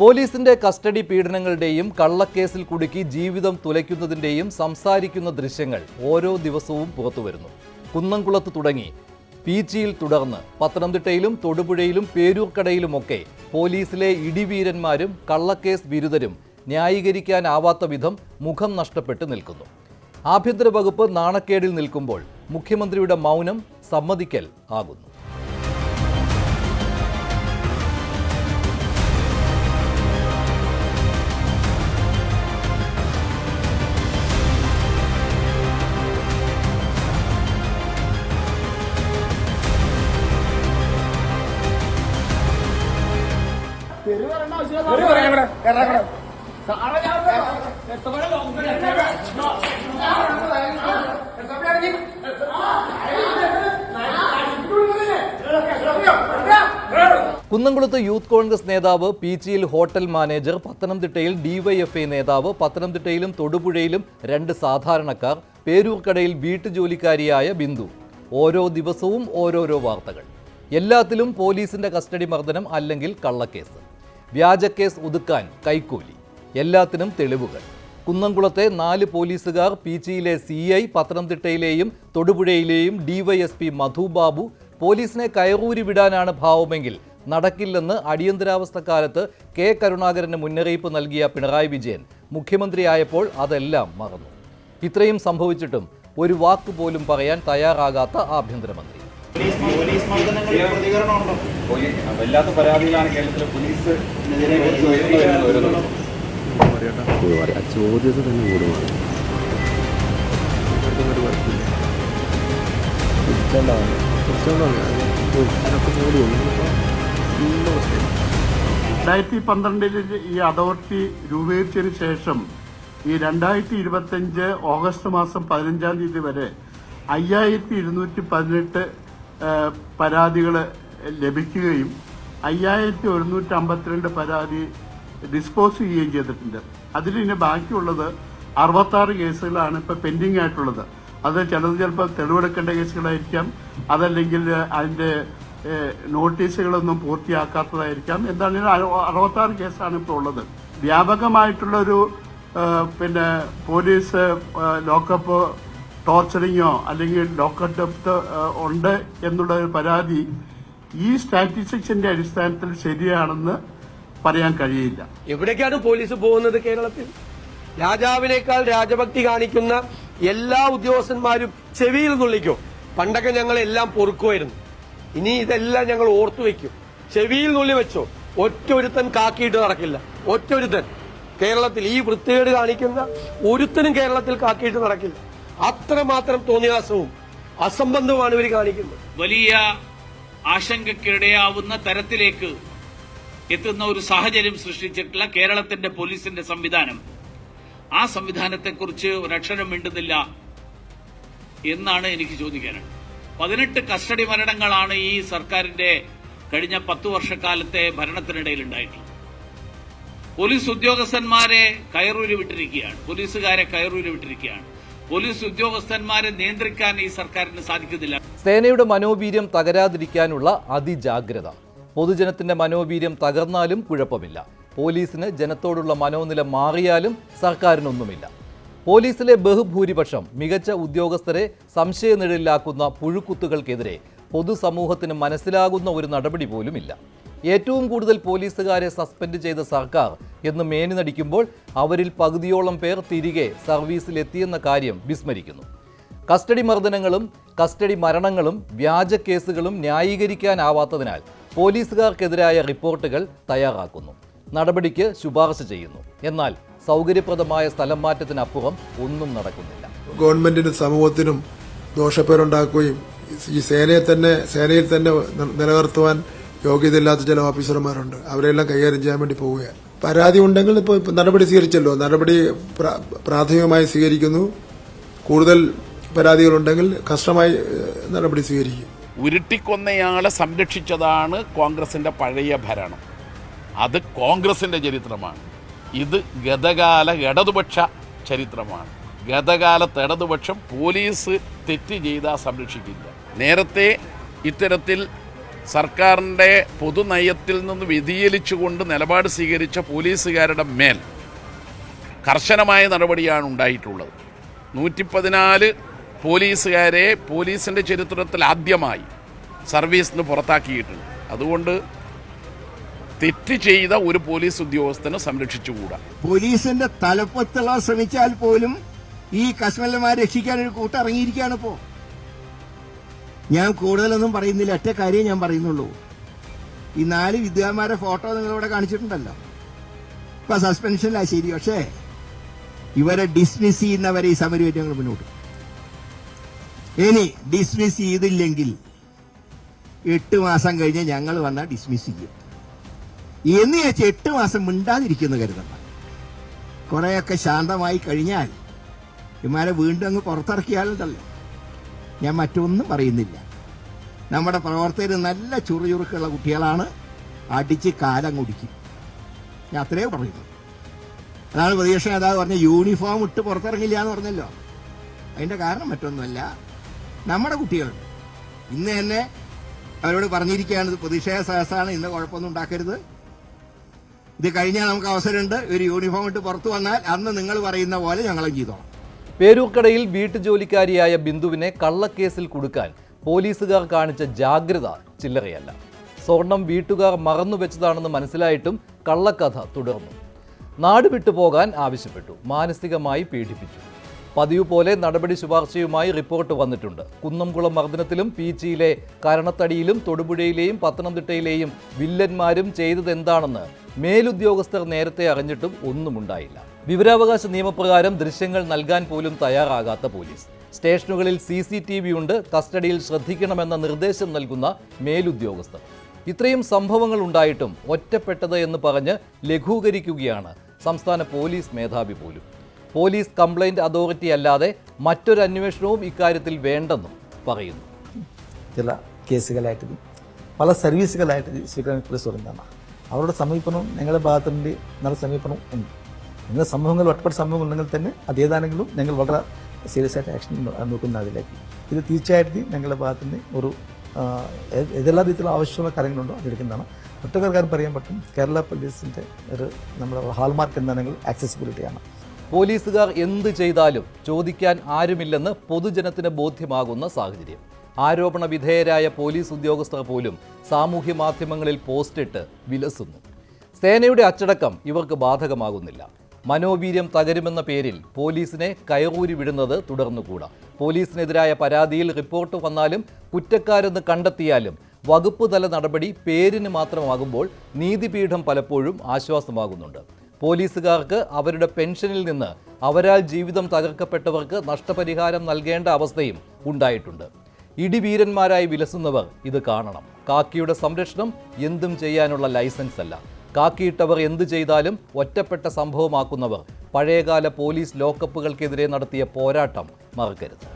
പോലീസിന്റെ കസ്റ്റഡി പീഡനങ്ങളുടെയും കള്ളക്കേസിൽ കുടുക്കി ജീവിതം തുലയ്ക്കുന്നതിന്റെയും സംസാരിക്കുന്ന ദൃശ്യങ്ങൾ ഓരോ ദിവസവും പുറത്തുവരുന്നു. കുന്നംകുളത്ത് തുടങ്ങി പീച്ചിയിൽ തുടർന്ന് പത്തനംതിട്ടയിലും തൊടുപുഴയിലും പേരൂർക്കടയിലുമൊക്കെ പോലീസിലെ ഇടിവീരന്മാരും കള്ളക്കേസ് വിരുദ്ധരും ന്യായീകരിക്കാനാവാത്ത വിധം മുഖം നഷ്ടപ്പെട്ട് നിൽക്കുന്നു. ആഭ്യന്തര വകുപ്പ് നാണക്കേടിൽ നിൽക്കുമ്പോൾ മുഖ്യമന്ത്രിയുടെ മൗനം സമ്മതിക്കൽ ആകുന്നു. കുന്നംകുളത്ത് യൂത്ത് കോൺഗ്രസ് നേതാവ്, പീച്ചിയിൽ ഹോട്ടൽ മാനേജർ, പത്തനംതിട്ടയിൽ ഡിവൈഎഫ്ഐ നേതാവ്, പത്തനംതിട്ടയിലും തൊടുപുഴയിലും 2 സാധാരണക്കാർ, പേരൂർക്കടയിൽ വീട്ടുജോലിക്കാരിയായ ബിന്ദു. ഓരോ ദിവസവും ഓരോരോ വാർത്തകൾ. എല്ലാത്തിലും പോലീസിന്റെ കസ്റ്റഡി മർദ്ദനം അല്ലെങ്കിൽ കള്ളക്കേസ്. വ്യാജക്കേസ് ഒതുക്കാൻ കൈക്കൂലി. എല്ലാത്തിനും തെളിവുകൾ. കുന്നംകുളത്തെ 4 പോലീസുകാർ, പീച്ചിയിലെ CI, പത്തനംതിട്ടയിലെയും തൊടുപുഴയിലെയും ഡിവൈഎസ്പി മധു ബാബു. പോലീസിനെ കയറൂരി വിടാനാണ് ഭാവമെങ്കിൽ നടക്കില്ലെന്ന് അടിയന്തരാവസ്ഥ കാലത്ത് കെ കരുണാകരന് മുന്നറിയിപ്പ് നൽകിയ പിണറായി വിജയൻ മുഖ്യമന്ത്രിയായപ്പോൾ അതെല്ലാം മറന്നു. ഇത്രയും സംഭവിച്ചിട്ടും ഒരു വാക്ക് പോലും പറയാൻ തയ്യാറാകാത്ത ആഭ്യന്തരമന്ത്രി. വല്ലാത്ത പരാതികളാണ് കേരളത്തിലെ പോലീസിനെതിരെ ചോദ്യത്തിൽ തന്നെ കൂടുമാണ്. 2012 ഈ അതോറിറ്റി രൂപീകരിച്ചതിന് ശേഷം ഈ 2025 ഓഗസ്റ്റ് മാസം 15-ാം തീയതി വരെ 5218 പരാതികൾ ലഭിക്കുകയും 5152 പരാതി ഡിസ്പോസ് ചെയ്യുകയും ചെയ്തിട്ടുണ്ട്. അതിൽ ഇനി ബാക്കിയുള്ളത് 66 കേസുകളാണ് ഇപ്പോൾ പെൻഡിങ് ആയിട്ടുള്ളത്. അത് ചിലപ്പോൾ തെളിവെടുക്കേണ്ട കേസുകളായിരിക്കാം, അതല്ലെങ്കിൽ അതിൻ്റെ നോട്ടീസുകളൊന്നും പൂർത്തിയാക്കാത്തതായിരിക്കാം. എന്താണെങ്കിലും 66 കേസാണ് ഇപ്പോൾ ഉള്ളത്. വ്യാപകമായിട്ടുള്ളൊരു പോലീസ് ലോക്കപ്പ് ടോർച്ചറിങ്ങോ അല്ലെങ്കിൽ ലോക്കപ്പ് ഡെപ്ത് ഉണ്ട് എന്നുള്ള ഒരു പരാതി ഈ സ്റ്റാറ്റിസ്റ്റിക്സിന്റെ അടിസ്ഥാനത്തിൽ ശരിയാണെന്ന് പറയാൻ കഴിയില്ല. എവിടേക്കാണ് പോലീസ് പോകുന്നത്? കേരളത്തിൽ രാജാവിനേക്കാൾ രാജഭക്തി കാണിക്കുന്ന എല്ലാ ഉദ്യോഗസ്ഥന്മാരും ചെവിയിൽ നുള്ളിക്കും. പണ്ടൊക്കെ ഞങ്ങൾ എല്ലാം പൊറുക്കുമായിരുന്നു. ഇനി ഇതെല്ലാം ഞങ്ങൾ ഓർത്തു വെക്കും. ചെവിയിൽ നുള്ളി വെച്ചോ. ഒറ്റൊരുത്തൻ കാക്കിയിട്ട് നടക്കില്ല. ഒറ്റൊരുത്തൻ കേരളത്തിൽ ഈ വൃത്തികേട് കാണിക്കുന്ന ഒരുത്തനും കേരളത്തിൽ കാക്കിയിട്ട് നടക്കില്ല. അത്രമാത്രം തോന്നിയാസവും അസംബന്ധവുമാണ് ഇവർ കാണിക്കുന്നത്. വലിയ ആശങ്കയ്ക്കിടയാവുന്ന തരത്തിലേക്ക് എത്തുന്ന ഒരു സാഹചര്യം സൃഷ്ടിച്ചിട്ടുള്ള കേരളത്തിന്റെ പോലീസിന്റെ സംവിധാനം, ആ സംവിധാനത്തെക്കുറിച്ച് ഒരക്ഷരം മിണ്ടുന്നില്ല എന്നാണ് എനിക്ക് ചോദിക്കാനുള്ളത്. 18 കസ്റ്റഡി മരണങ്ങളാണ് ഈ സർക്കാരിന്റെ കഴിഞ്ഞ 10 വർഷക്കാലത്തെ ഭരണത്തിനിടയിൽ ഉണ്ടായിട്ടുള്ളത്. പോലീസ് ഉദ്യോഗസ്ഥന്മാരെ കയറൂരി വിട്ടിരിക്കുകയാണ്. പോലീസുകാരെ കയറൂരി വിട്ടിരിക്കുകയാണ്. പോലീസ് ഉദ്യോഗസ്ഥന്മാരെ നിയന്ത്രിക്കാൻ ഈ സർക്കാരിന് സാധിക്കുന്നില്ല. സേനയുടെ മനോവീര്യം തകരാതിരിക്കാനുള്ള അതിജാഗ്രത. പൊതുജനത്തിന്റെ മനോവീര്യം തകർന്നാലും കുഴപ്പമില്ല. പോലീസിന് ജനത്തോടുള്ള മനോനില മാറിയാലും സർക്കാരിനൊന്നുമില്ല. പോലീസിലെ ബഹുഭൂരിപക്ഷം മികച്ച ഉദ്യോഗസ്ഥരെ സംശയനിഴലിലാക്കുന്ന പുഴുക്കുത്തുകൾക്കെതിരെ പൊതുസമൂഹത്തിന് മനസ്സിലാകുന്ന ഒരു നടപടി പോലുമില്ല. ഏറ്റവും കൂടുതൽ പോലീസുകാരെ സസ്പെൻഡ് ചെയ്ത സർക്കാർ എന്ന് മേനി നടിക്കുമ്പോൾ അവരിൽ പകുതിയോളം പേർ തിരികെ സർവീസിലെത്തിയെന്ന കാര്യം വിസ്മരിക്കുന്നു. കസ്റ്റഡി മർദ്ദനങ്ങളും കസ്റ്റഡി മരണങ്ങളും വ്യാജ കേസുകളും ന്യായീകരിക്കാനാവാത്തതിനാൽ പോലീസുകാർക്കെതിരായ റിപ്പോർട്ടുകൾ തയ്യാറാക്കുന്നു, നടപടിക്ക് ശുപാർശ ചെയ്യുന്നു. എന്നാൽ സൗകര്യപ്രദമായ സ്ഥലം മാറ്റത്തിനപ്പുറം ഒന്നും നടക്കുന്നില്ല. ഗവൺമെന്റിനും സമൂഹത്തിനും ദോഷപ്പേരുണ്ടാക്കുകയും ഈ സേനയിൽ തന്നെ നിലനിർത്തുവാൻ യോഗ്യതയില്ലാത്ത ചില ഓഫീസർമാരുണ്ട്. അവരെല്ലാം കൈകാര്യം ചെയ്യാൻ വേണ്ടി പോവുകയാണ്. പരാതി ഉണ്ടെങ്കിൽ ഇപ്പോൾ നടപടി സ്വീകരിച്ചല്ലോ, നടപടി പ്രാഥമികമായി സ്വീകരിക്കുന്നു. കൂടുതൽ പരാതികളുണ്ടെങ്കിൽ കർശനമായി നടപടി സ്വീകരിക്കും. ഉരുട്ടിക്കൊന്നയാളെ സംരക്ഷിച്ചതാണ് കോൺഗ്രസിന്റെ പഴയ ഭരണം. അത് കോൺഗ്രസിന്റെ ചരിത്രമാണ്. ഇത് ഗതകാല ഇടതുപക്ഷ ചരിത്രമാണ്. ഗതകാലത്ത് ഇടതുപക്ഷം പോലീസ് തെറ്റ് ചെയ്താൽ സംരക്ഷിക്കില്ല. നേരത്തെ ഇത്തരത്തിൽ സർക്കാരിൻ്റെ പൊതുനയത്തിൽ നിന്ന് വ്യതിചലിച്ചുകൊണ്ട് നിലപാട് സ്വീകരിച്ച പോലീസുകാരുടെ മേൽ കർശനമായ നടപടിയാണ് ഉണ്ടായിട്ടുള്ളത്. 114 പോലീസുകാരെ പോലീസിൻ്റെ ചരിത്രത്തിൽ ആദ്യമായി സർവീസിൽ നിന്ന് പുറത്താക്കിയിട്ടുണ്ട്. അതുകൊണ്ട് തെറ്റ് ചെയ്ത ഒരു പോലീസ് ഉദ്യോഗസ്ഥനെ സംരക്ഷിച്ചുകൂടാ. പോലീസിന്റെ തലപ്പത്തുള്ള ശ്രമിച്ചാൽ പോലും ഈ കശ്മലന്മാരെ രക്ഷിക്കാൻ ഒരു കൂട്ടം ഇറങ്ങിയിരിക്കുകയാണ് ഇപ്പോ. ഞാൻ കൂടുതലൊന്നും പറയുന്നില്ല, ഒറ്റ കാര്യം ഞാൻ പറയുന്നുള്ളൂ. ഈ 4 വിദ്വാന്മാരെ ഫോട്ടോ നിങ്ങളിവിടെ കാണിച്ചിട്ടുണ്ടല്ലോ. ഇപ്പൊ സസ്പെൻഷനിലാ ശരി, പക്ഷേ ഇവരെ ഡിസ്മിസ് ചെയ്യുന്നവരെ ഈ സമരമായിട്ട് ഞങ്ങൾ മുന്നോട്ട്. ഇനി ഡിസ്മിസ് ചെയ്തില്ലെങ്കിൽ 8 മാസം കഴിഞ്ഞ് ഞങ്ങൾ വന്നാൽ ഡിസ്മിസ് ചെയ്യും എന്ന് വെച്ച് 8 മാസം മിണ്ടാതിരിക്കുന്നു കരുതണ്ട. കുറെയൊക്കെ ശാന്തമായി കഴിഞ്ഞാൽ ഇമാരെ വീണ്ടും അങ്ങ് പുറത്തിറക്കിയാലുണ്ടല്ലോ. ഞാൻ മറ്റൊന്നും പറയുന്നില്ല. നമ്മുടെ പ്രവർത്തകർ നല്ല ചുറുചുറുക്കുള്ള കുട്ടികളാണ്, അടിച്ച് കാലം കുടിക്കും. ഞാൻ അത്രേ പറയുന്നു. അതാണ് പ്രതിപക്ഷ നേതാവ് പറഞ്ഞ യൂണിഫോം ഇട്ട് പുറത്തിറങ്ങില്ല എന്ന് പറഞ്ഞല്ലോ. അതിന്റെ കാരണം മറ്റൊന്നുമല്ല, നമ്മുടെ കുട്ടികളുണ്ട്. ഇന്ന് തന്നെ അവരോട് പറഞ്ഞിരിക്കുകയാണ്, പ്രതിഷേധ സഹസാണ്, ഇന്ന് കുഴപ്പമൊന്നും ഉണ്ടാക്കരുത്. ഇത് കഴിഞ്ഞാൽ നമുക്ക് അവസരമുണ്ട്, ഒരു യൂണിഫോം ഇട്ട് പുറത്തു വന്നാൽ അന്ന് നിങ്ങൾ പറയുന്ന പോലെ ഞങ്ങളും ചെയ്തോളാം. പേരൂർക്കടയിൽ വീട്ടുജോലിക്കാരിയായ ബിന്ദുവിനെ കള്ളക്കേസിൽ കുടുക്കാൻ പോലീസുകാർ കാണിച്ച ജാഗ്രത ചില്ലറയല്ല. സ്വർണം വീട്ടുകാർ മറന്നുവെച്ചതാണെന്ന് മനസ്സിലായിട്ടും കള്ളക്കഥ തുടർന്നു. നാട് വിട്ടുപോകാൻ ആവശ്യപ്പെട്ടു, മാനസികമായി പീഡിപ്പിച്ചു. പതിവ് പോലെ നടപടി ശുപാർശയുമായി റിപ്പോർട്ട് വന്നിട്ടുണ്ട്. കുന്നംകുളം മർദ്ദനത്തിലും പീച്ചിയിലെ കരണത്തടിയിലും തൊടുപുഴയിലെയും പത്തനംതിട്ടയിലെയും വില്ലന്മാരും ചെയ്തതെന്താണെന്ന് മേലുദ്യോഗസ്ഥർ നേരത്തെ അറിഞ്ഞിട്ടും ഒന്നുമുണ്ടായില്ല. വിവരാവകാശ നിയമപ്രകാരം ദൃശ്യങ്ങൾ നൽകാൻ പോലും തയ്യാറാകാത്ത പോലീസ്. സ്റ്റേഷനുകളിൽ CCTV ഉണ്ട്, കസ്റ്റഡിയിൽ ശ്രദ്ധിക്കണമെന്ന നിർദ്ദേശം നൽകുന്ന മേലുദ്യോഗസ്ഥർ. ഇത്രയും സംഭവങ്ങൾ ഉണ്ടായിട്ടും ഒറ്റപ്പെട്ടത് എന്ന് പറഞ്ഞ് ലഘൂകരിക്കുകയാണ് സംസ്ഥാന പോലീസ് മേധാവി പോലും. പോലീസ് കംപ്ലൈന്റ് അതോറിറ്റി അല്ലാതെ മറ്റൊരു അന്വേഷണവും ഇക്കാര്യത്തിൽ വേണ്ടെന്നും പറയുന്നു. ചില കേസുകളായിട്ട് പല സർവീസുകളായിട്ട് സ്വീകരിക്കാൻ പോലീസ് തുടങ്ങുന്നതാണ്. അവരുടെ സമീപനം ഞങ്ങളുടെ ഭാഗത്തുനിന്ന് നല്ല സമീപനം ഉണ്ട്. ഇങ്ങനെ സംഭവങ്ങൾ ഒറ്റപ്പെട്ട സംഭവങ്ങൾ ഉണ്ടെങ്കിൽ തന്നെ അതേതാണെങ്കിലും ഞങ്ങൾ വളരെ സീരിയസ് ആയിട്ട് ആക്ഷൻ നോക്കുന്ന അതിലേക്ക്. ഇത് തീർച്ചയായിട്ടും ഞങ്ങളുടെ ഭാഗത്തുനിന്ന് ഒരു ഏതെല്ലാം രീതിയിലുള്ള ആവശ്യമുള്ള കാര്യങ്ങളുണ്ടോ അതെടുക്കുന്നതാണ്. ഒറ്റ കാര്യം പറയാൻ പറ്റും, കേരള പോലീസിൻ്റെ ഒരു നമ്മുടെ ഹാൾമാർക്ക് എന്താണെങ്കിൽ ആക്സസിബിലിറ്റിയാണ്. പോലീസുകാർ എന്ത് ചെയ്താലും ചോദിക്കാൻ ആരുമില്ലെന്ന് പൊതുജനത്തിന് ബോധ്യമാകുന്ന സാഹചര്യം. ആരോപണ വിധേയരായ പോലീസ് ഉദ്യോഗസ്ഥർ പോലും സാമൂഹ്യ മാധ്യമങ്ങളിൽ പോസ്റ്റിട്ട് വിലസുന്നു. സേനയുടെ അച്ചടക്കം ഇവർക്ക് ബാധകമാകുന്നില്ല. മനോവീര്യം തകരുമെന്ന പേരിൽ പോലീസിനെ കയറൂരി വിടുന്നത് തുടർന്നുകൂടാ. പോലീസിനെതിരായ പരാതിയിൽ റിപ്പോർട്ട് വന്നാലും കുറ്റക്കാരെന്ന് കണ്ടെത്തിയാലും വകുപ്പ് തല നടപടി പേരിന് മാത്രമാകുമ്പോൾ നീതിപീഠം പലപ്പോഴും ആശ്വാസമാകുന്നുണ്ട്. പോലീസുകാർക്ക് അവരുടെ പെൻഷനിൽ നിന്ന് അവരാൽ ജീവിതം തകർക്കപ്പെട്ടവർക്ക് നഷ്ടപരിഹാരം നൽകേണ്ട അവസ്ഥയും ഉണ്ടായിട്ടുണ്ട്. ഇടിവീരന്മാരായി വിലസുന്നവർ ഇത് കാണണം. കാക്കിയുടെ സംരക്ഷണം എന്തും ചെയ്യാനുള്ള ലൈസൻസ് അല്ല. കാക്കിയിട്ടവർ എന്തു ചെയ്താലും ഒറ്റപ്പെട്ട സംഭവമാക്കുന്നവർ പഴയകാല പോലീസ് ലോക്കപ്പുകൾക്കെതിരെ നടത്തിയ പോരാട്ടം മറക്കരുത്.